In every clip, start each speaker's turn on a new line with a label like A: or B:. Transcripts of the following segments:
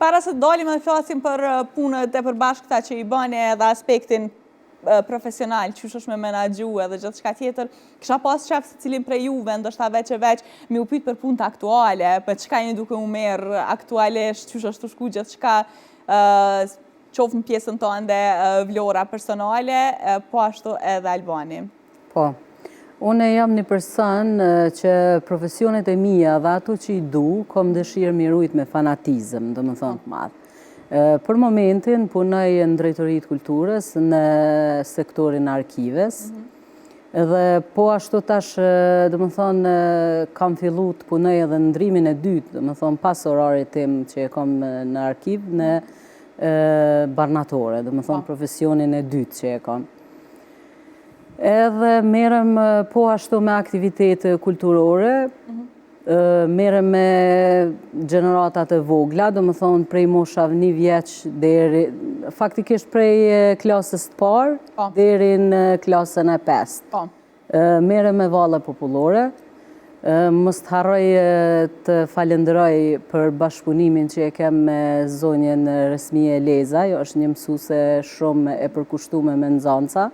A: Para se dalim dhe flasim për punët e përbashkëta që i bani edhe aspektin profesional, që është me menagju edhe gjithë shka tjetër, kisha pas qef se cilin prej juve, ndoshta veç e veç, mi u pyt për punët aktuale, për qka jeni duke u merë aktualisht, që është të shku gjithë shka qofë në pjesën të ande vlora personale, po ashtu edhe Albani.
B: Po, une jam një person që profesionet e mija dhe ato që i du, kom dëshirë mirujt me fanatizëm, do më thonë të madhë. Për momentin punoj në drejtoritë kulturës në sektorin arkives dhe po ashtu tash do më thonë kam fillu të punoj edhe në ndrimin e dytë, do më thonë pas orarit tim që e kam në arkiv në barnatore, do më thonë profesionin e dytë që e kam. Edhe merem po ashtu me aktivitete kulturore, merem me gjeneratat e vogla, do më thonë prej moshav 1 vjeç deri, faktikisht prej klasës të parë deri në klasën e 5. Merem me valle popullore, mos të harroj të falenderoj për bashkëpunimin që e kem me zonjën Resmije Lezaj, është një mësuse shumë e përkushtume me nxanca,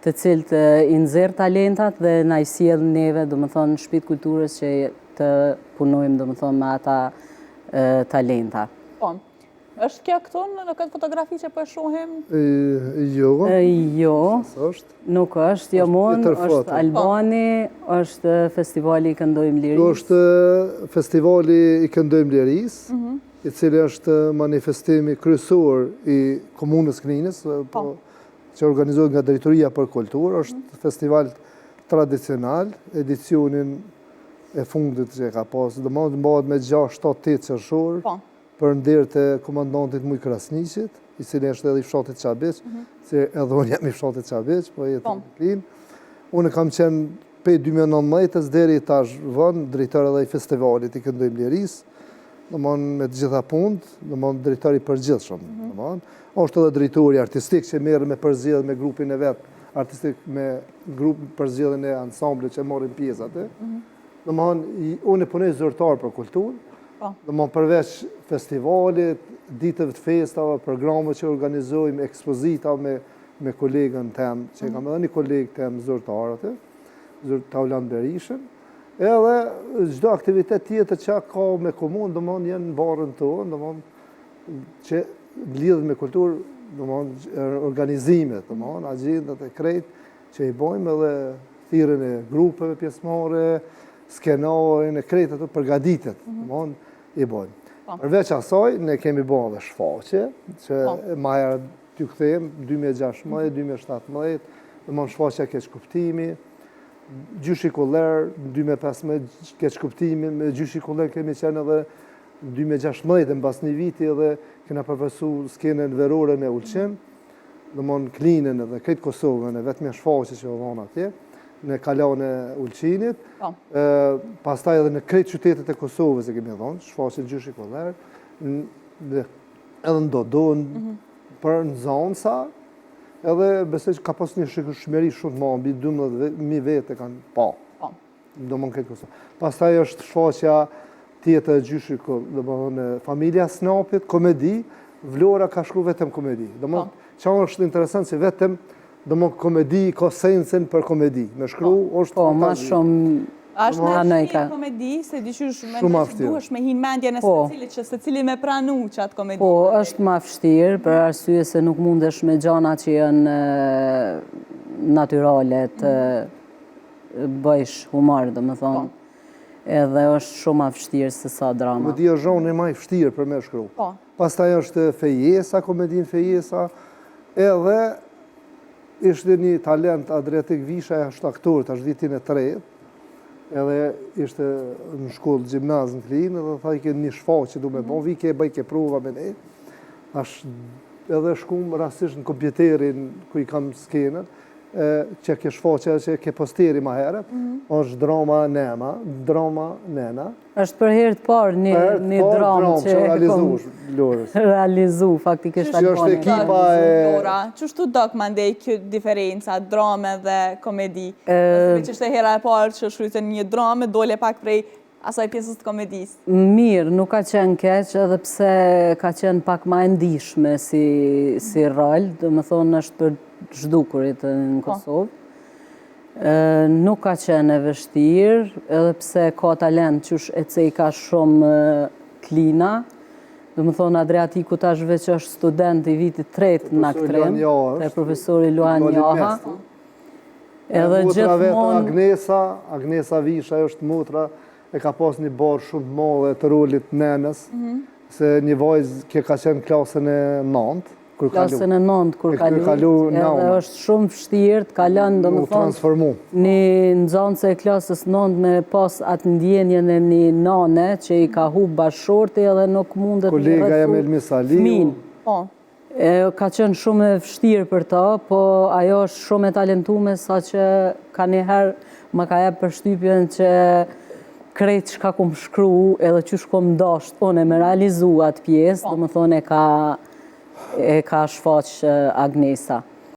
B: të cilët i nxjerr talentat dhe na i sjell neve, do më thonë, në shtëpitë kulturës që të punojmë, do më thonë, me ata talenta.
A: Po, është kjo këtu në këtë fotografi që po e shohim?
C: Jo.
B: Jo, nuk është, jo mund, është Albani, është festivali i Këndojmë Liris.
C: Kjo është festivali i Këndojmë Liris, i cili është manifestimi kryesor i komunës Kninës, që organizohet nga Drejtoria për Kulturë, është festival tradicional, edicionin e fundit që ka pasur, do më bëhet me 6-7-8 qershor, për nderë të komandantit Muj Krasniqit, i cili është edhe i fshatit Qabeq, se edhe unë jam i fshatit Qabeq, po jetë në klin. Unë kam qenë pej 2019 deri tash vën, drejtor edhe i festivalit i Këndojmë Liris, do më me të gjitha punët, do më drejtori përgjithshëm, do më është edhe drejtori artistik që merë me përzjedhë me grupin e vetë, artistik me grupin përzjedhën e ansamble që morin pjesat. Do më unë e punoj zyrtar për kulturë, do më përveç festivalit, ditëve të festave, programet që organizojmë, ekspozita me kolegën tem, që kam edhe një kolegë tem zyrtar atë, Taulan Berishën, edhe çdo aktivitet tjetër që ka me komunë, do më jenë në barën tonë, do më që lidhët me kulturë, do më organizimet, do më agjendat e krejt që i bojmë edhe thirrjen e grupeve pjesëmarrë, skenarin e krejt ato përgatitet, do më i bojmë. Përveç asaj, ne kemi bërë dhe shfaqje, që ma herë t'ju kthejmë, 2016, 2017, do më shfaqja keq kuptimi, gjyshi koller, 2015 keq kuptimi, me gjyshi koller kemi qenë edhe 2016 në bas një viti edhe kena përvesu skenën verore në Ulqin, do më në Klinën edhe krejt Kosovën, e vetëm e shfaqje që o dhona atje, në kalan e Ulqinit, pastaj edhe në krejt qytetet e Kosovës e kemi dhonë, shfaqe gjyshi koller, edhe në Dodon, për në Zansa, edhe besoj që ka pas një shmeri shumë ma, mbi 12.000 vete kanë pa, do më në krejt Kosovë. Pastaj është shfaqja tjetër gjyshi, do më në familja Snapit, komedi, Vlora ka shkru vetëm komedi. Do më që është interesant që vetëm do më komedi ka sensin për komedi. Me shkru është...
B: Po, ma shumë...
A: Ashtë në shqirë komedi, se diqysh duhesh me hinë mendje në secilit, që secili me pranu që atë komedi.
B: Po, është ma fështirë, për arsye se nuk mundesh me gjana që janë natyrale të bëjsh humor, do më thonë. Edhe është shumë ma fështirë se sa drama.
C: Komedia zhonë e ma i fështirë për me shkru. Pastaj është fejesa, komedin fejesa, edhe ishte një talent Adriatik Visha, është aktor, është vitin e 3, edhe ishte në shkollë gjimnaz në Klinë, edhe tha i ke një shfaqe që du me bon, vike e bëj ke prova me ne, edhe shkum rastisht në kompjuterin ku i kam skenën, që ke shfaqe që ke posteri ma herët, është drama Nema, drama Nena.
B: është për herë të parë një dramë që realizu, faktikisht
C: Albani. Që është ekipa e...
A: Qështu dok mandej kjo diferenca, drame dhe komedi? Që është e hera e parë që shkrytën një drame, dole pak prej asaj pjesës të komedisë?
B: Mirë, nuk ka qenë keq, edhe pse ka qenë pak ma e ndihshme si rol, dhe më thonë është për zhdukurit në Kosovë. Nuk ka qenë e vështirë, edhe pse ka talent qysh e cej ka shumë klina, dhe më thonë Adriatiku tash veç është student I vitit 3 në aktrim, te profesori Luan Jaha. Edhe
C: mutra vetë
B: gjithmonë
C: Agnesa Visha është mutra, e ka pas një barë shumë të madhe të rolit nenës, se një vajzë që ka qenë klasën e 9, kur kalu.
B: Klasën e 9 kur kalu, edhe është shumë vështirë të kalon, do më thonë, një nxënës e klasës 9 me pas atë ndjenjen e një nane që I ka hub bashorti edhe nuk mundet
C: kolega jam Elmis Aliu.
B: Ka qenë shumë e vështirë për ta, po ajo është shumë e talentume sa që ka njëherë më ka jep përshtypjen që krejt që ka kom shkru edhe që shkom dasht, unë e me realizu atë pjesë, dhe më thonë e ka shfaq Agnesa.